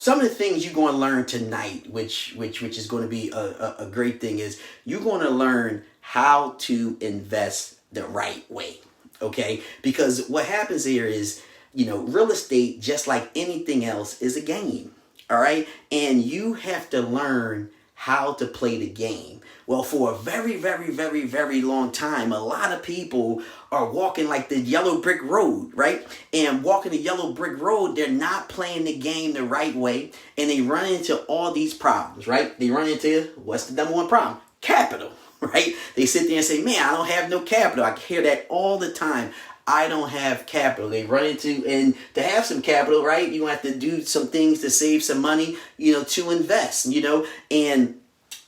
Some of the things you're going to learn tonight, which is going to be a great thing, is you're going to learn how to invest the right way. Okay? Because what happens here is, real estate, just like anything else, is a game. All right? And you have to learn how to play the game. Well, for a very, very, very, very long time, a lot of people are walking like the yellow brick road, right? And walking the yellow brick road, they're not playing the game the right way, and they run into all these problems, right? They run into, what's the number one problem? Capital, right? They sit there and say, man, I don't have no capital. I hear that all the time. I don't have capital. They run into, and to have some capital, right, you have to do some things to save some money, to invest, and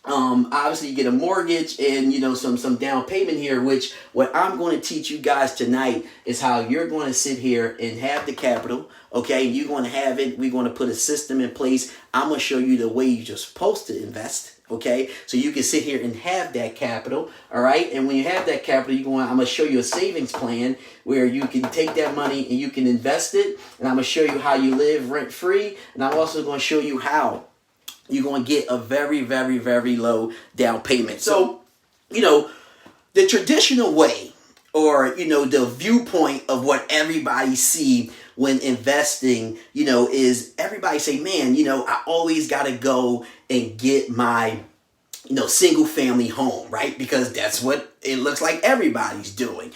obviously you get a mortgage and some down payment here, which what I'm going to teach you guys tonight is how you're going to sit here and have the capital. Okay, you're going to have it. We're going to put a system in place. I'm going to show you the way you're supposed to invest. Okay, so you can sit here and have that capital. All right, and when you have that capital, I'm going to show you a savings plan where you can take that money and you can invest it, and I'm going to show you how you live rent free, and I'm also going to show you how you're going to get a very, very, very low down payment. So, the traditional way, or, the viewpoint of what everybody see when investing, is everybody say, man, I always got to go and get my, single family home, right? Because that's what it looks like everybody's doing.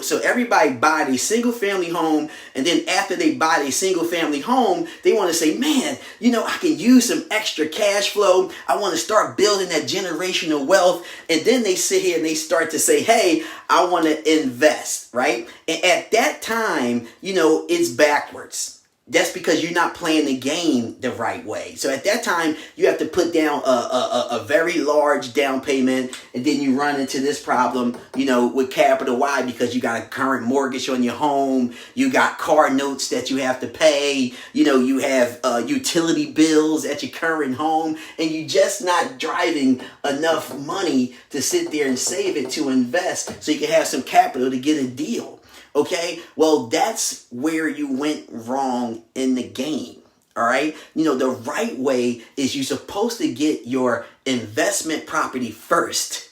So everybody buy a single family home, and then after they buy a single family home, they want to say, man, I can use some extra cash flow. I want to start building that generational wealth. And then they sit here and they start to say, hey, I want to invest, right? And at that time, it's backwards. That's because you're not playing the game the right way. So at that time, you have to put down a very large down payment, and then you run into this problem, with capital. Why? Because you got a current mortgage on your home, you got car notes that you have to pay, you have utility bills at your current home, and you're just not driving enough money to sit there and save it to invest so you can have some capital to get a deal. Okay, well, that's where you went wrong in the game. All right, the right way is you're supposed to get your investment property first,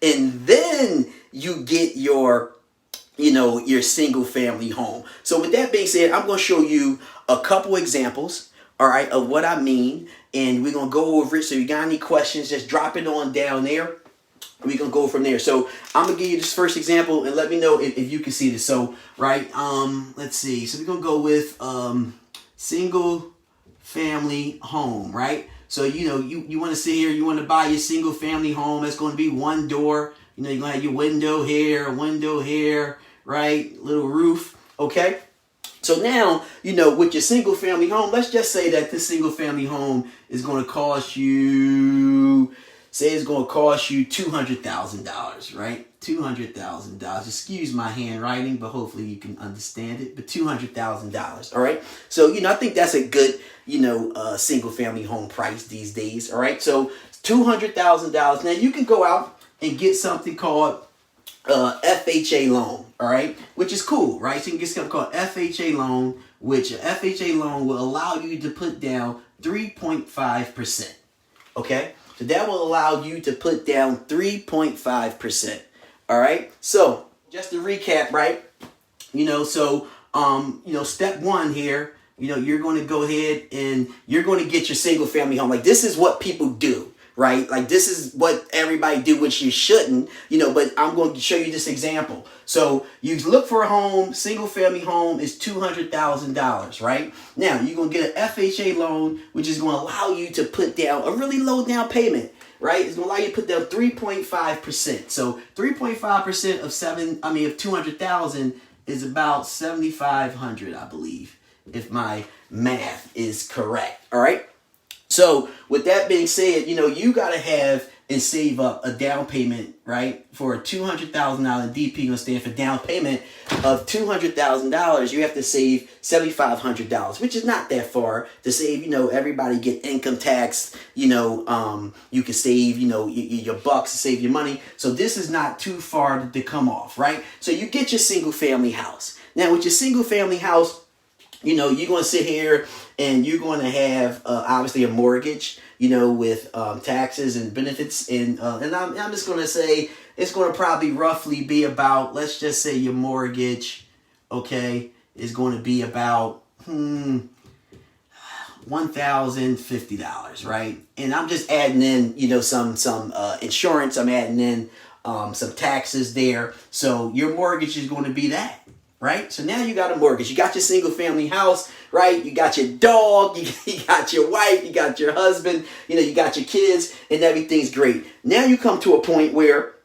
and then you get your single family home. So with that being said, I'm going to show you a couple examples, all right, of what I mean, and we're going to go over it. So if you got any questions, just drop it on down there. We're going to go from there. So I'm going to give you this first example and let me know if you can see this. So, right, let's see. So we're going to go with single family home, right? So, you want to sit here, you want to buy your single family home. That's going to be one door. You're going to have your window here, right? Little roof, okay? So now, with your single family home, let's just say that this single family home is going to cost you... Say it's going to cost you $200,000, right? $200,000. Excuse my handwriting, but hopefully you can understand it. But $200,000, all right? So, I think that's a good, single family home price these days, all right? So, $200,000. Now, you can go out and get something called FHA loan, all right? Which is cool, right? So, you can get something called FHA loan, which an FHA loan will allow you to put down 3.5%, okay? So that will allow you to put down 3.5%. All right. So just to recap, right? Step one here, you're going to go ahead and you're going to get your single family home. Like, this is what people do, right? Like, this is what everybody do, which you shouldn't, but I'm going to show you this example. So you look for a home, single family home is $200,000, right? Now you're going to get an FHA loan, which is going to allow you to put down a really low down payment, right? It's going to allow you to put down 3.5%. So 3.5% of 200,000 is about 7,500, I believe, if my math is correct. All right. So with that being said, you got to have and save up a down payment, right? For a $200,000 DP, going to stand for down payment of $200,000. You have to save $7,500, which is not that far to save. Everybody get income tax. You can save, your bucks to save your money. So this is not too far to come off, right? So you get your single family house. Now with your single family house, you're going to sit here and you're going to have obviously a mortgage, with taxes and benefits. And I'm just going to say it's going to probably roughly be about, let's just say your mortgage, okay, is going to be about $1,050, right? And I'm just adding in, some insurance. I'm adding in some taxes there. So your mortgage is going to be that, right? So now you got a mortgage. You got your single family house, right? You got your dog, you got your wife, you got your husband, you got your kids, and everything's great. Now you come to a point where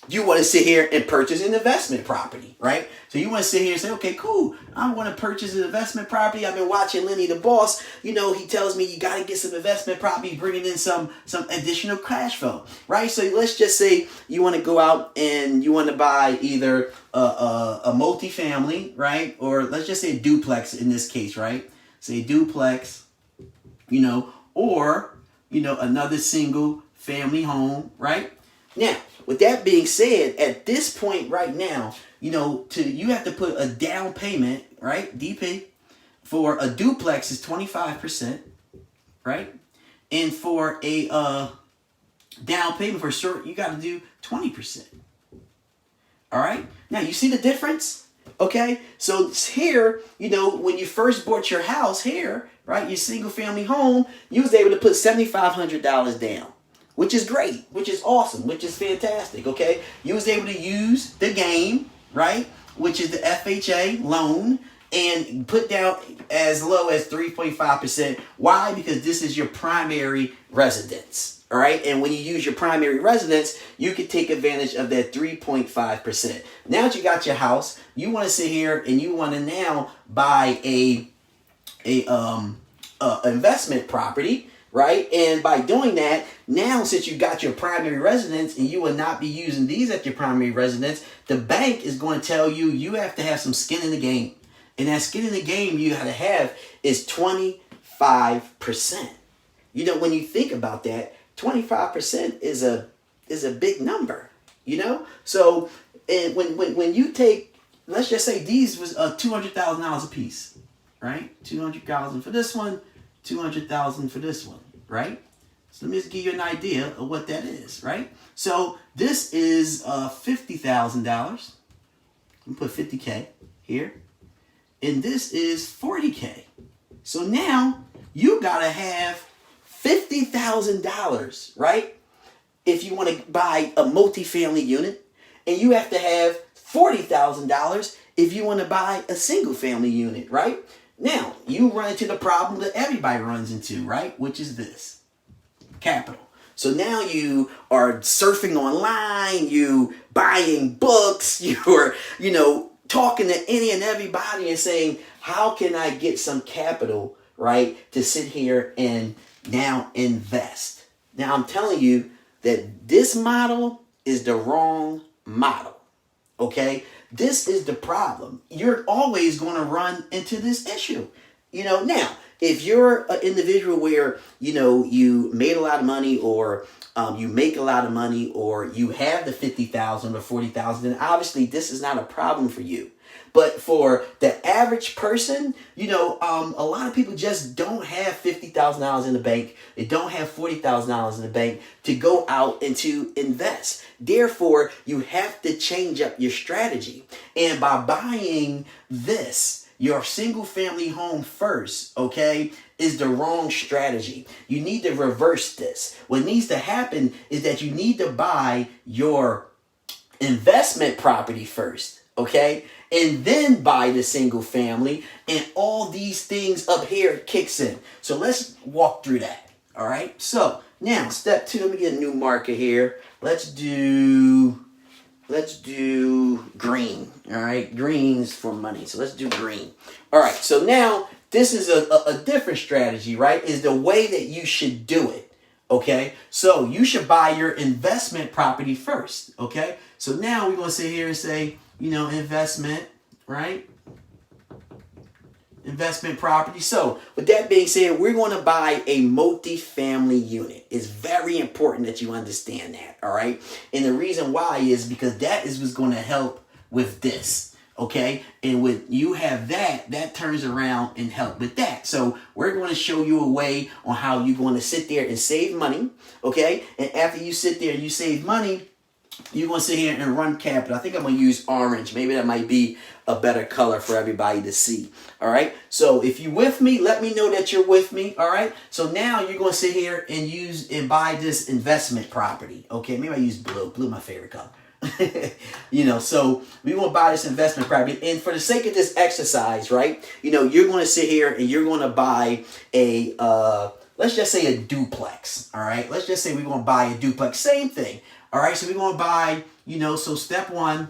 you want to sit here and purchase an investment property, right? So you want to sit here and say, okay, cool. I want to purchase an investment property. I've been watching Lenny the Boss. He tells me you got to get some investment property, bringing in some additional cash flow, right? So let's just say you want to go out and you want to buy either a multifamily, right? Or let's just say a duplex in this case, right? Say duplex, or, another single family home, right? Now, with that being said, at this point right now, you have to put a down payment, right? DP for a duplex is 25%, right? And for a down payment for short, you got to do 20%. All right. Now you see the difference, okay? So here, when you first bought your house here, right, your single family home, you was able to put $7,500 down. Which is great, which is awesome, which is fantastic, okay? You was able to use the game, right, which is the FHA loan, and put down as low as 3.5%. Why? Because this is your primary residence, all right? And when you use your primary residence, you can take advantage of that 3.5%. Now that you got your house, you want to sit here and you want to now buy a investment property, right? And by doing that, now since you got your primary residence and you will not be using these at your primary residence, the bank is going to tell you you have to have some skin in the game. And that skin in the game you have to have is 25%. When you think about that, 25% is a big number, So and when you take, let's just say these was $200,000 a piece, right? $200,000 for this one, $200,000 for this one, right? So let me just give you an idea of what that is, right? So this is $50,000. Let me put 50K here. And this is 40K. So now you gotta have $50,000, right? If you want to buy a multifamily unit, and you have to have $40,000 if you want to buy a single family unit, right? Now, you run into the problem that everybody runs into, right? Which is this, capital. So now you are surfing online, you buying books, you're, talking to any and everybody and saying, how can I get some capital, right, to sit here and now invest? Now, I'm telling you that this model is the wrong model, okay? This is the problem. You're always going to run into this issue. Now, if you're an individual where, you made a lot of money or you make a lot of money or you have the 50,000 or 40,000, then obviously this is not a problem for you. But for the average person, a lot of people just don't have $50,000 in the bank. They don't have $40,000 in the bank to go out and to invest. Therefore, you have to change up your strategy. And by buying this, your single family home first, okay, is the wrong strategy. You need to reverse this. What needs to happen is that you need to buy your investment property first, okay? And then buy the single family, and all these things up here kicks in. So let's walk through that. All right. So now step 2. Let me get a new marker here. Let's do green. All right. Green's for money. So let's do green. All right. So now this is a different strategy, right? Is the way that you should do it. Okay. So you should buy your investment property first. Okay. So now we're going to sit here and say, investment, right? Investment property. So with that being said, we're going to buy a multifamily unit. It's very important that you understand that. All right. And the reason why is because that is what's going to help with this. Okay, and when you have that, that turns around and help with that. So we're going to show you a way on how you're going to sit there and save money. Okay, and after you sit there and you save money, you're going to sit here and run capital. I think I'm going to use orange. Maybe that might be a better color for everybody to see. All right. So if you're with me, let me know that you're with me. All right. So now you're going to sit here and use and buy this investment property. Okay. Maybe I use blue. Blue, my favorite color. So we want to buy this investment property. And for the sake of this exercise, right, you're going to sit here and you're going to buy a, let's just say a duplex. All right. Let's just say we're going to buy a duplex. Same thing. All right. So we're going to buy, so step one,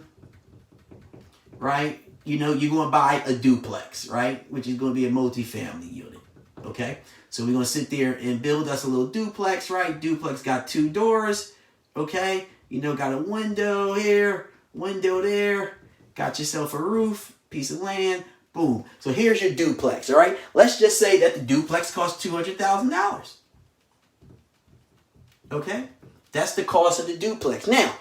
right, you're going to buy a duplex, right, which is going to be a multifamily unit. Okay. So we're going to sit there and build us a little duplex, right? Duplex got 2 doors. Okay. Got a window here, window there, got yourself a roof, piece of land, boom. So here's your duplex, all right? Let's just say that the duplex costs $200,000. Okay? That's the cost of the duplex. Now,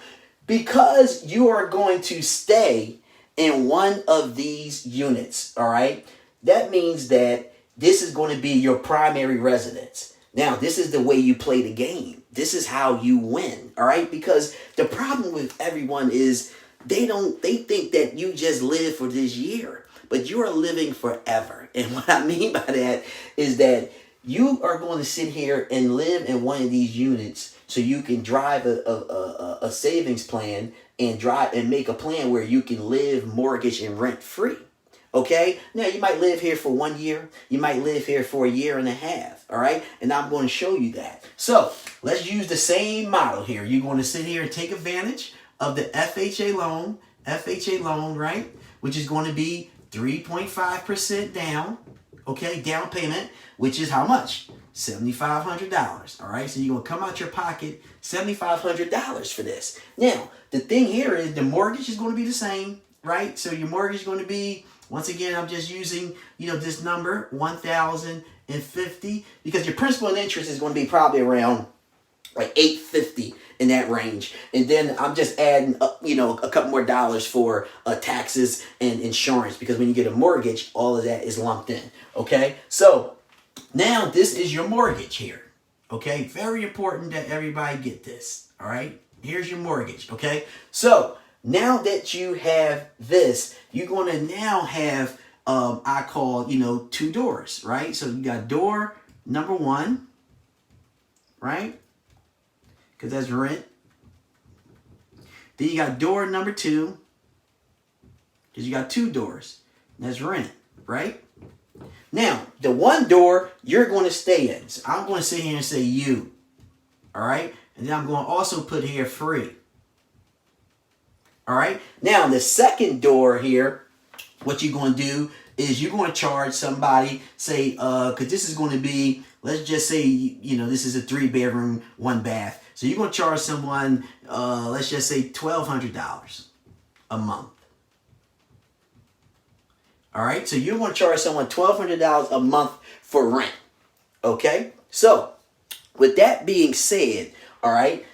because you are going to stay in one of these units, all right, that means that this is going to be your primary residence. Now, this is the way you play the game. This is how you win, all right? Because the problem with everyone is they think that you just live for this year, but you are living forever. And what I mean by that is that you are going to sit here and live in one of these units so you can drive a savings plan and make a plan where you can live mortgage and rent free. Okay, now you might live here for 1 year. You might live here for 1.5 years. All right, and I'm going to show you that. So let's use the same model here. You're going to sit here and take advantage of the FHA loan, right? Which is going to be 3.5% down. Okay, down payment, which is how much? $7,500. All right, so you're going to come out your pocket $7,500 for this. Now, the thing here is the mortgage is going to be the same, right? So your mortgage is going to be, once again, I'm just using, this number, $1,050, because your principal and interest is going to be probably around like $850 in that range. And then I'm just adding, a couple more dollars for taxes and insurance, because when you get a mortgage, all of that is lumped in. Okay. So now this is your mortgage here. Okay. Very important that everybody get this. All right. Here's your mortgage. Okay. So now that you have this, you're going to now have, I call, 2 doors, right? So you got door number 1, right? Because that's rent. Then you got door number 2, because you got 2 doors. That's rent, right? Now, the 1 door you're going to stay in. So I'm going to sit here and say you, all right? And then I'm going to also put here free. All right. Now, the second door here, what you're going to do is you're going to charge somebody, say, because this is going to be, let's just say, this is a 3-bedroom, 1 bath. So you're going to charge someone, let's just say $1,200 a month. All right. So you're going to charge someone $1,200 a month for rent. Okay. So with that being said, all right,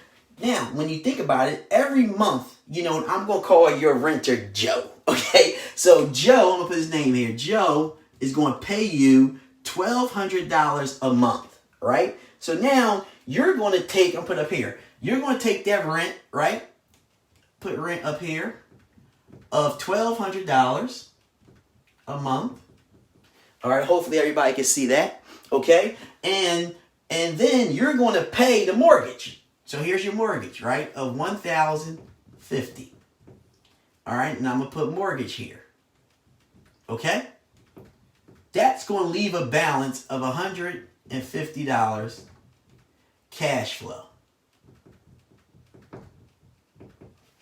now when you think about it, every month, I'm going to call your renter Joe. Okay. So Joe, I'm going to put his name here. Joe is going to pay you $1,200 a month. Right. So now you're going to take, I'll put up here. You're going to take that rent, right? Put rent up here of $1,200 a month. All right. Hopefully everybody can see that. Okay. And then you're going to pay the mortgage. So here's your mortgage, right? Of $1,050. All right. And I'm going to put mortgage here. Okay. That's going to leave a balance of $150 cash flow.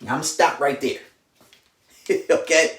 Now I'm going to stop right there. Okay.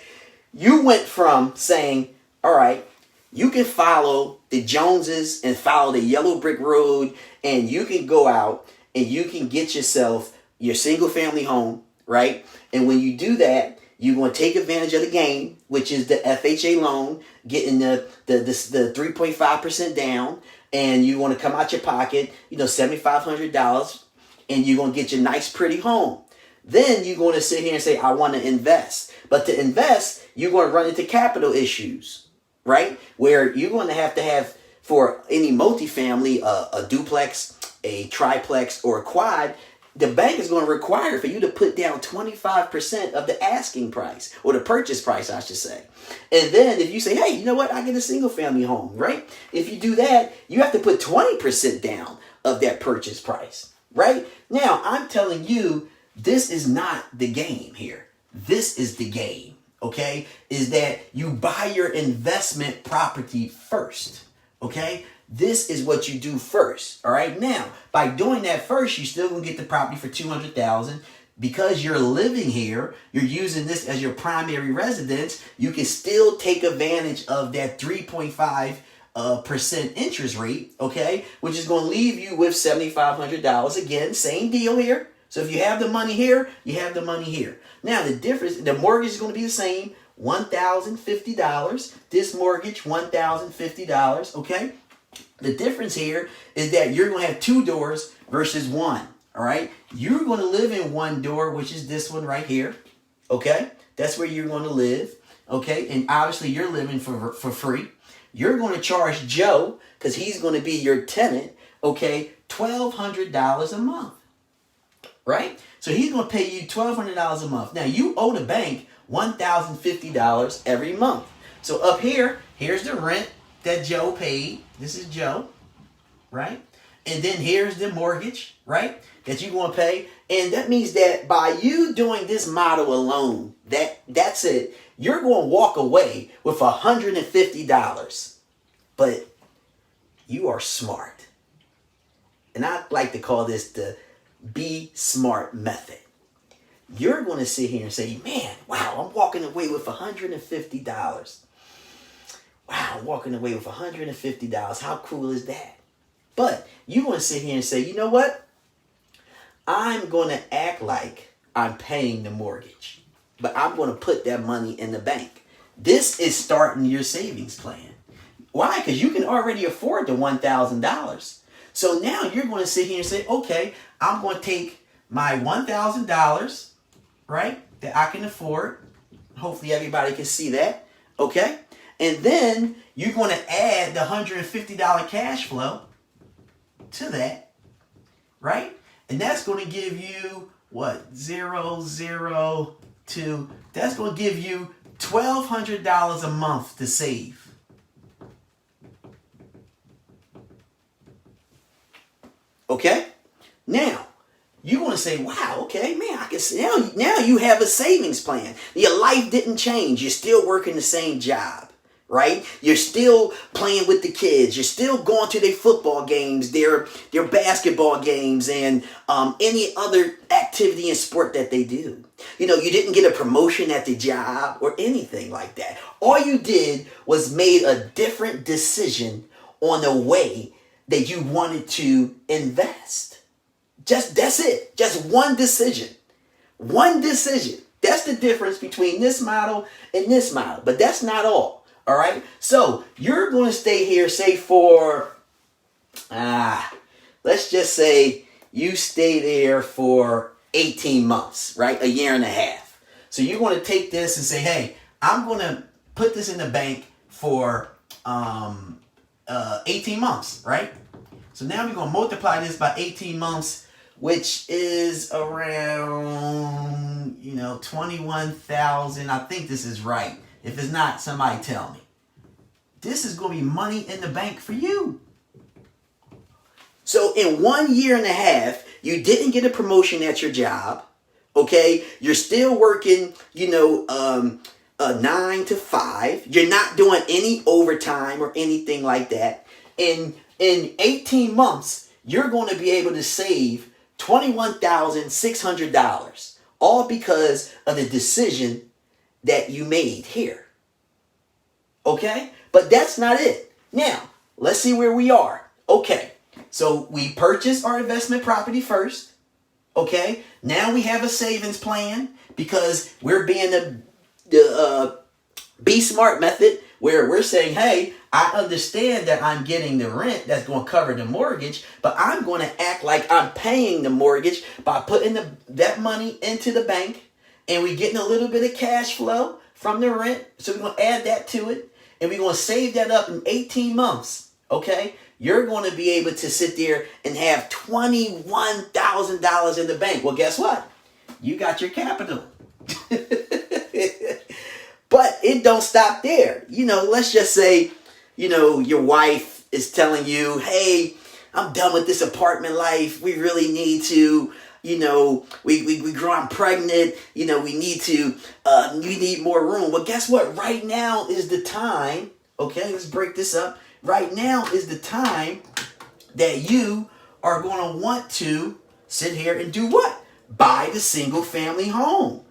You went from saying, all right, you can follow the Joneses and follow the yellow brick road, and you can go out and you can get yourself your single family home, right? And when you do that, you're going to take advantage of the game, which is the FHA loan, getting the 3.5% down, and you want to come out your pocket, $7,500, and you're going to get your nice, pretty home. Then you're going to sit here and say, I want to invest. But to invest, you're going to run into capital issues, right? Where you're going to have for any multifamily, a duplex, a triplex, or a quad, the bank is going to require for you to put down 25% of the asking price, or the purchase price, I should say. And then if you say, hey, you know what, I get a single family home, right? If you do that, you have to put 20% down of that purchase price, right? Now, I'm telling you, this is not the game here. This is the game, okay? Is that you buy your investment property first, okay? This is what you do first, all right? Now, by doing that first, you're still going to get the property for $200,000. Because you're living here, you're using this as your primary residence, you can still take advantage of that 3.5% interest rate, okay? Which is going to leave you with $7,500. Again, same deal here. So if you have the money here, you have the money here. Now, the difference, the mortgage is going to be the same, $1,050. This mortgage, $1,050, okay? The difference here is that you're going to have 2 doors versus 1. All right, you're going to live in 1 door, which is this one right here. Okay, that's where you're going to live. Okay, and obviously you're living for free. You're going to charge Joe, because he's going to be your tenant, okay, $1,200 a month. Right? So he's going to pay you $1,200 a month. Now you owe the bank $1,050 every month. So up here, here's the rent that Joe paid. This is Joe, right? And then here's the mortgage, right, that you're going to pay. And that means that by you doing this model alone, that's it. You're going to walk away with $150. But you are smart. And I like to call this the Be Smart method. You're going to sit here and say, man, wow, I'm walking away with $150. Wow, I'm walking away with $150. How cool is that? But you want to sit here and say, you know what? I'm going to act like I'm paying the mortgage, but I'm going to put that money in the bank. This is starting your savings plan. Why? Because you can already afford the $1,000. So now you're going to sit here and say, okay, I'm going to take my $1,000, right, that I can afford. Hopefully everybody can see that, okay? And then you're going to add the $150 cash flow to that, right? And that's going to give you what? 002. That's going to give you $1,200 a month to save. Okay? Now, you're going to say, wow, okay, man, I can see now you have a savings plan. Your life didn't change. You're still working the same job. Right? You're still playing with the kids. You're still going to their football games, their basketball games, and any other activity and sport that they do. You know, you didn't get a promotion at the job or anything like that. All you did was made a different decision on the way that you wanted to invest. That's it. Just one decision. One decision. That's the difference between this model and this model. But that's not all. All right. So you're going to stay here, say for, let's just say you stay there for 18 months, right? A year and a half. So you're going to take this and say, hey, I'm going to put this in the bank for 18 months, right? So now we're going to multiply this by 18 months, which is around, 21,000. I think this is right. If it's not, somebody tell me. This is going to be money in the bank for you. So in 1 year and a half, you didn't get a promotion at your job. Okay. You're still working, 9 to 5. You're not doing any overtime or anything like that. In 18 months, you're going to be able to save $21,600. All because of the decision that you made here. Okay? But that's not it. Now, let's see where we are. Okay. So we purchased our investment property first. Okay? Now we have a savings plan because we're being the Be Smart method where we're saying, hey, I understand that I'm getting the rent that's going to cover the mortgage, but I'm going to act like I'm paying the mortgage by putting that money into the bank, and we're getting a little bit of cash flow from the rent. So we're going to add that to it, and we're going to save that up in 18 months. Okay? You're going to be able to sit there and have $21,000 in the bank. Well, guess what? You got your capital. But it don't stop there. Let's just say, your wife is telling you, hey, I'm done with this apartment life. We really need to, we growing pregnant. We need more room. Well, guess what? Right now is the time. Okay, let's break this up. Right now is the time that you are going to want to sit here and do what? Buy the single family home.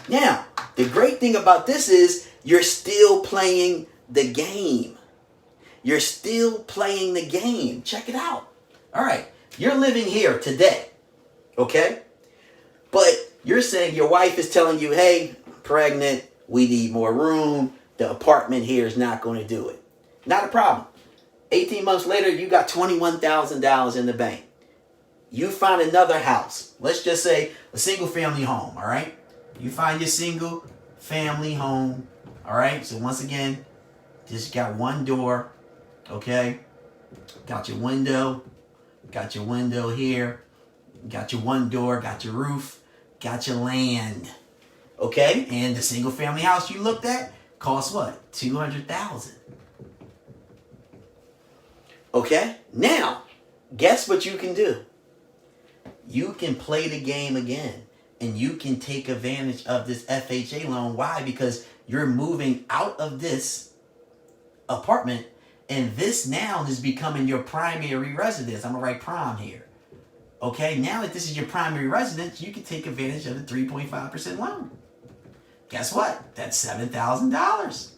Now, the great thing about this is you're still playing the game. You're still playing the game. Check it out. All right. You're living here today. Okay? But you're saying your wife is telling you, hey, pregnant, we need more room. The apartment here is not going to do it. Not a problem. 18 months later, you got $21,000 in the bank. You find another house. Let's just say a single family home. All right? You find your single family home. All right? So once again, just got one door. Okay? Got your window. Got your window here. Got your one door. Got your roof. Got your land. Okay? And the single family house you looked at costs what? $200,000. Okay? Now, guess what you can do? You can play the game again. And you can take advantage of this FHA loan. Why? Because you're moving out of this apartment, and this now is becoming your primary residence. I'm going to write prime here. Okay, now that this is your primary residence, you can take advantage of the 3.5% loan. Guess what? That's $7,000.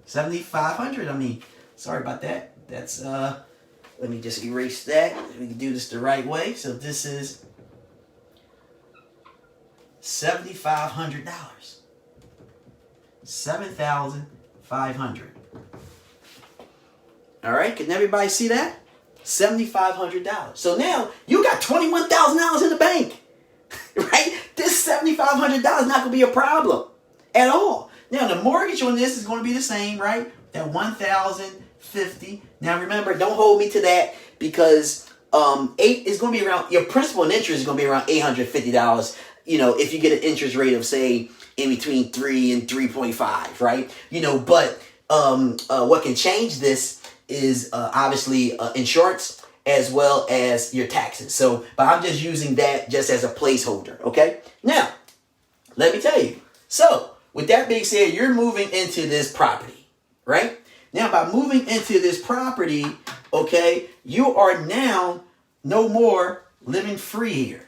$7,500. I mean, sorry about that. That's, let me just erase that. We can do this the right way. So this is $7,500. $7,500. All right, can everybody see that? $7,500. So now you got $21,000 in the bank, right? This $7,500 is not going to be a problem at all. Now the mortgage on this is going to be the same, right? That $1,050. Now remember, don't hold me to that because eight is going to be around. Your principal and interest is going to be around $850. If you get an interest rate of say in between 3 and 3.5, right? But what can change this is obviously insurance as well as your taxes. So, but I'm just using that just as a placeholder, okay? Now, let me tell you. So, with that being said, you're moving into this property, right? Now, by moving into this property, okay, you are now no more living free here.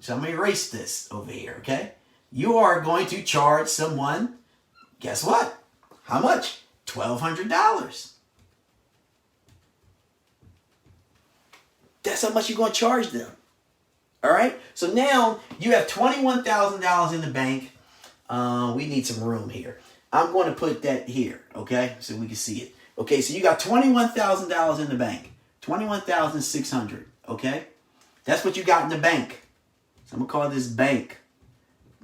So I'm going to erase this over here, okay? You are going to charge someone, guess what? How much? $1,200. That's how much you're going to charge them. All right? So now you have $21,000 in the bank. We need some room here. I'm going to put that here, okay? So we can see it. Okay, so you got $21,000 in the bank. $21,600, okay? That's what you got in the bank. So I'm going to call this bank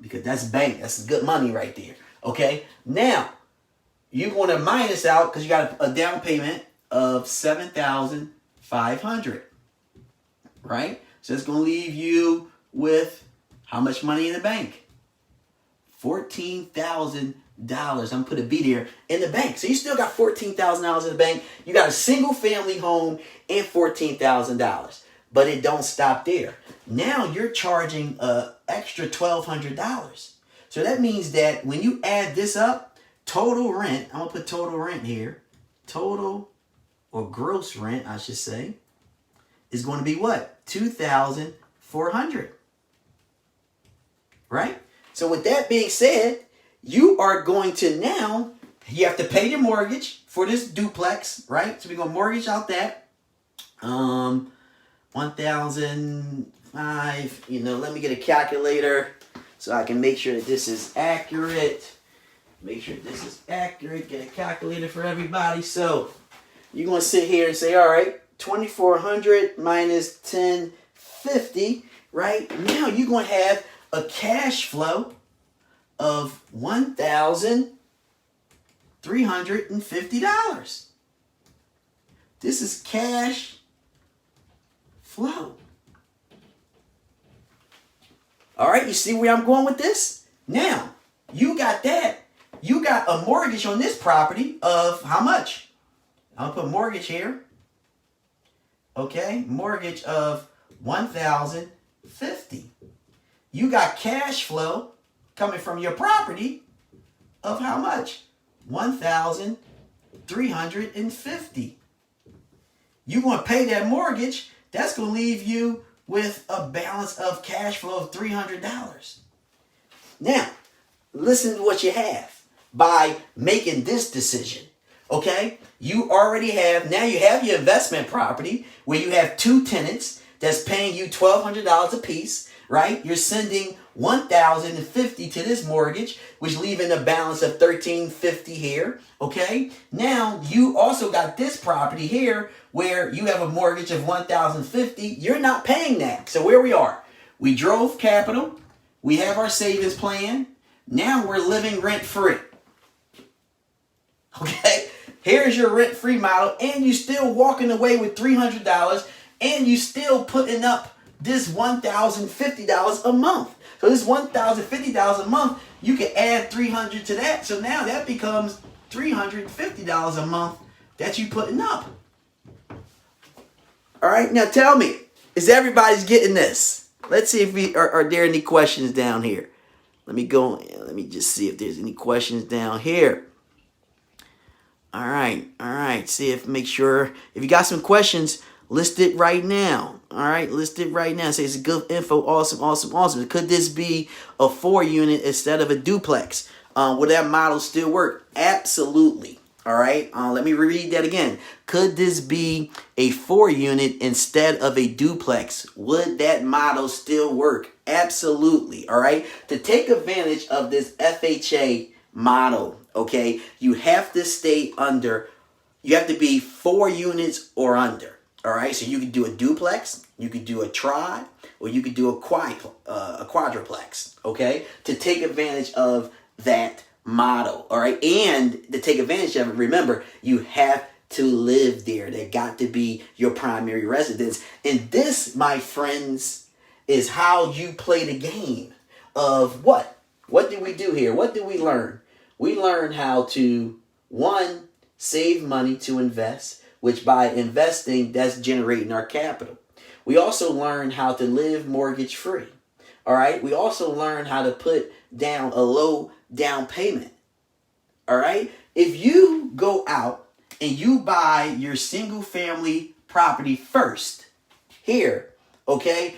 because that's bank. That's good money right there, okay? Now, you're going to minus out because you got a down payment of $7,500, right? So it's going to leave you with how much money in the bank? $14,000. I'm going to put a B there in the bank. So you still got $14,000 in the bank. You got a single family home and $14,000. But it don't stop there. Now you're charging an extra $1,200. So that means that when you add this up, total rent, I'm going to put total rent here. Total or gross rent, I should say, is going to be what? $2,400. Right? So with that being said, you are going to now, you have to pay your mortgage for this duplex, right? So we're going to mortgage out that. $1,005, let me get a calculator so I can make sure that this is accurate. Make sure this is accurate. Get a calculator for everybody. So you're going to sit here and say, all right, 2,400 minus 1050, right? Now you're going to have a cash flow of $1,350. This is cash flow. All right, you see where I'm going with this? Now, you got that. You got a mortgage on this property of how much? I'll put mortgage here. Okay, mortgage of $1,050. You got cash flow coming from your property of how much? $1,350. You're going to pay that mortgage. That's going to leave you with a balance of cash flow of $300. Now, listen to what you have by making this decision. Okay? You already have, now you have your investment property where you have two tenants that's paying you $1,200 a piece, right? You're sending $1,050 to this mortgage, which leaving a balance of $1,350 here. Okay? Now you also got this property here where you have a mortgage of $1,050. You're not paying that. So where we are, we drove capital. We have our savings plan. Now we're living rent free. Okay? Here's your rent free model, and you still walking away with $300, and you still putting up this $1,050 a month. So this $1,050 a month, you can add $300 to that. So now that becomes $350 a month that you putting up. All right, now tell me, is everybody's getting this? Let's see if are there any questions down here. Let me just see if there's any questions down here. All right. See make sure if you got some questions, list it right now. All right, list it right now. Say it's good info. Awesome. Could this be a 4-unit instead of a duplex? Would that model still work? Absolutely. All right. Let me read that again. Could this be a 4-unit instead of a duplex? Would that model still work? Absolutely. All right. To take advantage of this FHA model, okay, you have to stay under. You have to be 4 units or under. All right, so you could do a duplex, you could do a tri, or you could do a quadruplex, okay, to take advantage of that model, all right? And to take advantage of it, remember, you have to live there. That got to be your primary residence. And this, my friends, is how you play the game of what? What did we do here? What did we learn? We learned how to, 1, save money to invest, which by investing, that's generating our capital. We also learn how to live mortgage free. All right. We also learn how to put down a low down payment. All right. If you go out and you buy your single family property first here, okay,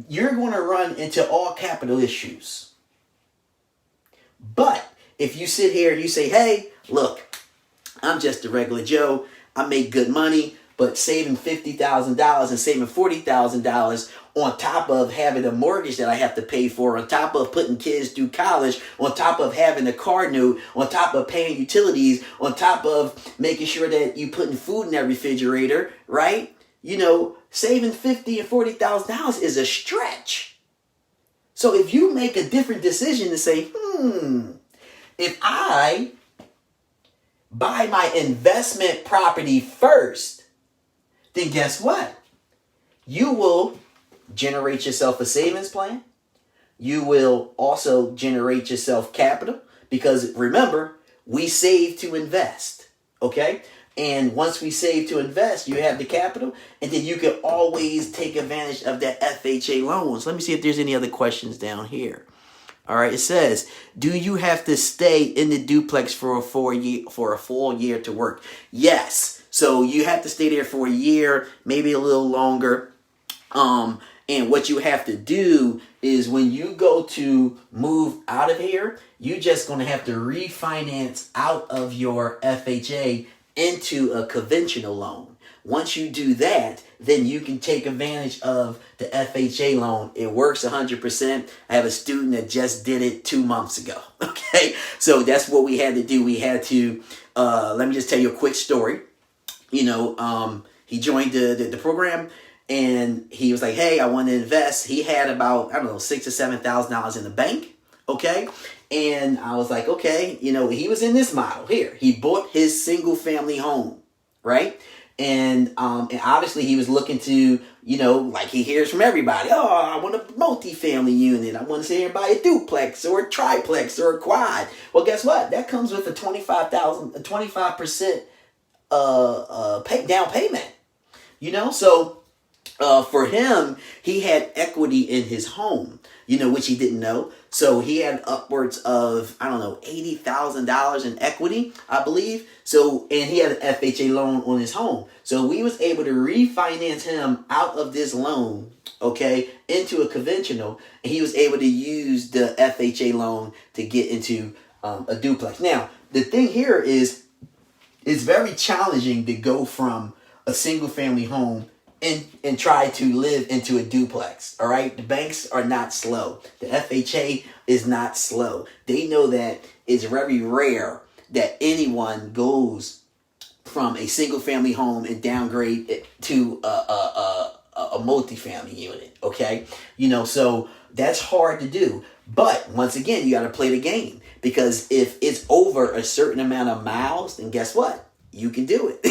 you're going to run into all capital issues. But if you sit here and you say, hey, look, I'm just a regular Joe. I make good money, but saving $50,000 and saving $40,000 on top of having a mortgage that I have to pay for, on top of putting kids through college, on top of having a car note, on top of paying utilities, on top of making sure that you putting food in that refrigerator, right? You know, saving $50,000 and $40,000 is a stretch. So if you make a different decision to say, if I buy my investment property first, then guess what? You will generate yourself a savings plan. You will also generate yourself capital because remember, we save to invest, okay? And once we save to invest, you have the capital, and then you can always take advantage of that FHA loans. Let me see if there's any other questions down here. All right, it says, do you have to stay in the duplex for a full year to work? Yes. So you have to stay there for a year, maybe a little longer. And what you have to do is when you go to move out of here, you're just going to have to refinance out of your FHA into a conventional loan. once you do that, then you can take advantage of the FHA loan. It works 100%. I have a student that just did it 2 months ago. Okay, so that's what we had to do. We had to, let me just tell you a quick story. He joined the program, and he was like, hey, I want to invest. He had about, I don't know, $6,000 to $7,000 in the bank. Okay. And I was like, okay, he was in this model here. He bought his single family home, right? And obviously he was looking to, like he hears from everybody. Oh, I want a multi-family unit. I want to say everybody a duplex or a triplex or a quad. Well, guess what? That comes with a 25% down payment. So for him, he had equity in his home, which he didn't know. So he had upwards of, I don't know, $80,000 in equity, I believe. So, and he had an FHA loan on his home. So we was able to refinance him out of this loan, okay, into a conventional. And he was able to use the FHA loan to get into a duplex. Now, the thing here is, it's very challenging to go from a single family home and try to live into a duplex. All right. The banks are not slow. The FHA is not slow. They know that it's very rare that anyone goes from a single family home and downgrade it to a multi-family unit. Okay. So that's hard to do. But once again, you got to play the game, because if it's over a certain amount of miles, then guess what? You can do it,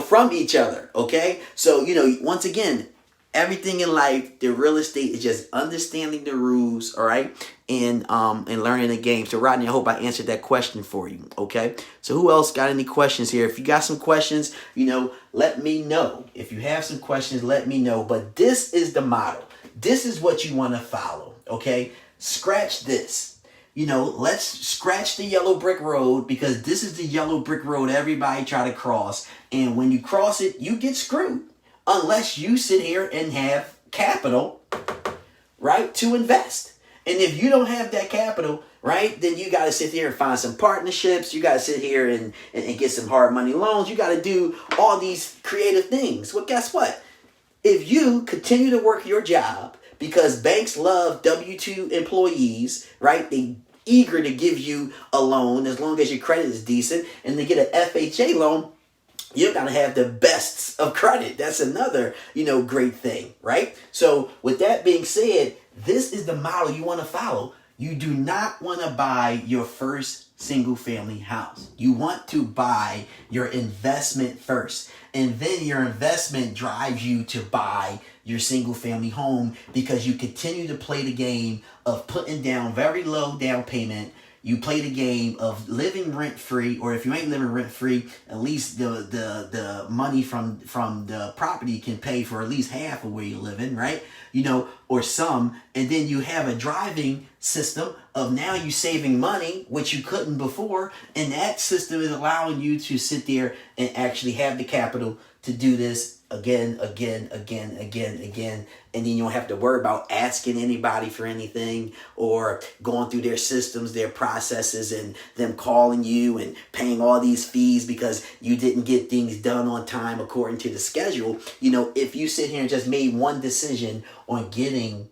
from each other. Okay. So, once again, everything in life, the real estate is just understanding the rules. All right. And learning the game. So Rodney, I hope I answered that question for you. Okay. So who else got any questions here? If you got some questions, let me know. If you have some questions, let me know. But this is the model. This is what you want to follow. Okay. Scratch this. Let's scratch the yellow brick road, because this is the yellow brick road everybody try to cross. And when you cross it, you get screwed unless you sit here and have capital, right, to invest. And if you don't have that capital, right, then you got to sit here and find some partnerships. You got to sit here and get some hard money loans. You got to do all these creative things. Well, guess what? If you continue to work your job, because banks love W-2 employees, right? They eager to give you a loan as long as your credit is decent. And to get an FHA loan, you got to have the best of credit. That's another, great thing, right? So with that being said, this is the model you want to follow. You do not want to buy your first single family house. You want to buy your investment first. And then your investment drives you to buy your single family home, because you continue to play the game of putting down very low down payment. You play the game of living rent free, or if you ain't living rent free, at least the money from the property can pay for at least half of where you're living, right? Or some. And then you have a driving system of now you saving money, which you couldn't before. And that system is allowing you to sit there and actually have the capital to do this again. And then you don't have to worry about asking anybody for anything, or going through their systems, their processes, and them calling you and paying all these fees because you didn't get things done on time according to the schedule. If you sit here and just made one decision on getting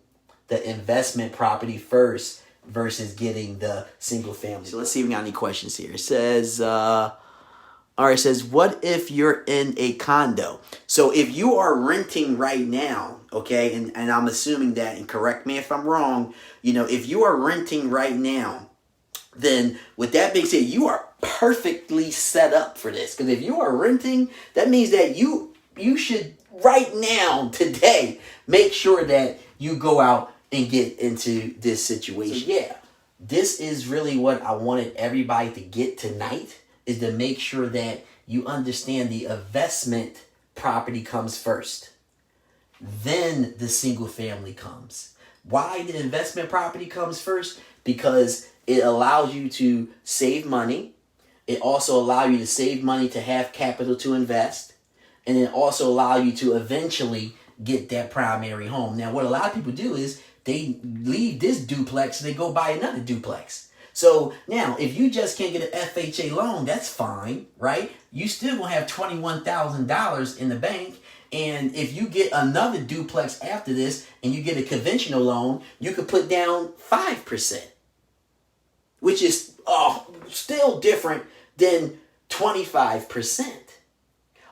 the investment property first versus getting the single family. So let's see if we got any questions here. It says, it says, what if you're in a condo? So if you are renting right now, okay, and I'm assuming that, and correct me if I'm wrong, if you are renting right now, then with that being said, you are perfectly set up for this. Because if you are renting, that means that you should right now, today, make sure that you go out and get into this situation. So yeah, this is really what I wanted everybody to get tonight, is to make sure that you understand the investment property comes first. Then the single family comes. Why the investment property comes first? Because it allows you to save money. It also allows you to save money to have capital to invest. And it also allows you to eventually get that primary home. Now, what a lot of people do is they leave this duplex and they go buy another duplex. So now, if you just can't get an FHA loan, that's fine, right? You still gonna have $21,000 in the bank. And if you get another duplex after this and you get a conventional loan, you could put down 5%, which is still different than 25%.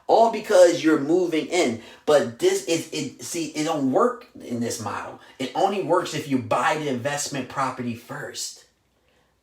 All because you're moving in. But it don't work in this model. It only works if you buy the investment property first.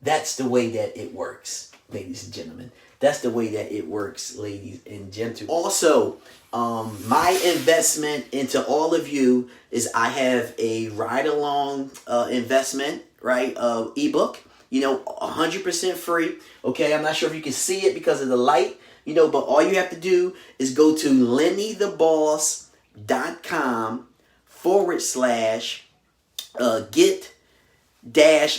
That's the way that it works, ladies and gentlemen. That's the way that it works, ladies and gentlemen. Also, my investment into all of you is I have a ride-along investment, right? Ebook, 100% free. Okay, I'm not sure if you can see it because of the light, but all you have to do is go to lennytheboss.com/get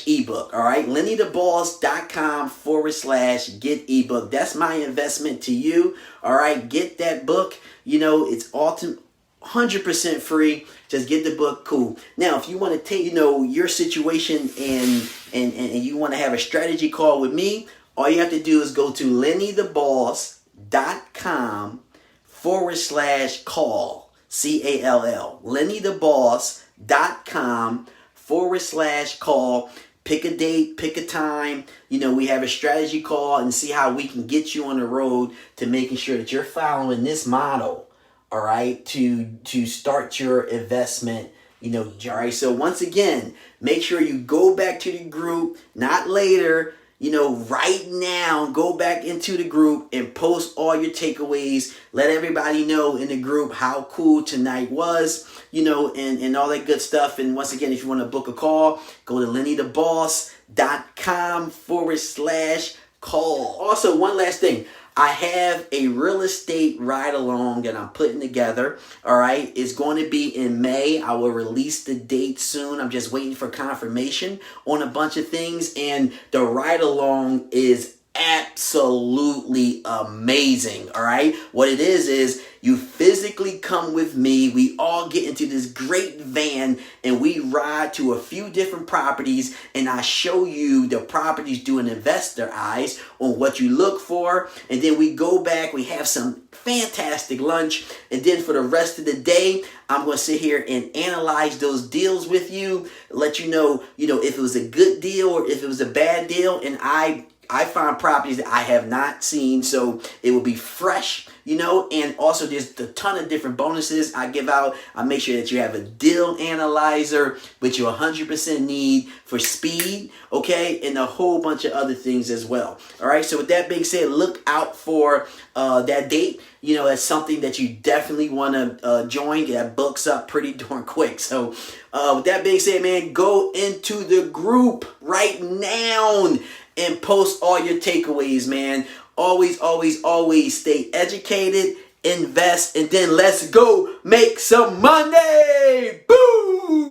ebook. All right, lennytheboss.com/get ebook. That's my investment to you. All right, get that book. It's 100% free. Just get the book. Cool. Now, if you want to take your situation and you want to have a strategy call with me, all you have to do is go to lennytheboss.com/call CALL. lennytheboss.com/call. Pick a date, pick a time. We have a strategy call and see how we can get you on the road to making sure that you're following this model, all right, to start your investment, all right. So once again, make sure you go back to the group, not later, right now. Go back into the group and post all your takeaways. Let everybody know in the group how cool tonight was, and all that good stuff. And once again, if you want to book a call, go to lennytheboss.com/call. Also, one last thing. I have a real estate ride-along that I'm putting together, all right? It's going to be in May. I will release the date soon. I'm just waiting for confirmation on a bunch of things, and the ride-along is absolutely amazing, all right? What it is you physically come with me. We all get into this great van and we ride to a few different properties, and I show you the properties doing investor eyes on what you look for, and then we go back, we have some fantastic lunch, and then for the rest of the day, I'm going to sit here and analyze those deals with you, let you know, if it was a good deal or if it was a bad deal, and I find properties that I have not seen, so it will be fresh, and also there's a ton of different bonuses I give out. I make sure that you have a deal analyzer, which you 100% need for speed, okay, and a whole bunch of other things as well. All right, so with that being said, look out for that date. That's something that you definitely want to join. That books up pretty darn quick. So with that being said, man, go into the group right now and post all your takeaways, man. Always, always, always stay educated, invest, and then let's go make some money. Boom!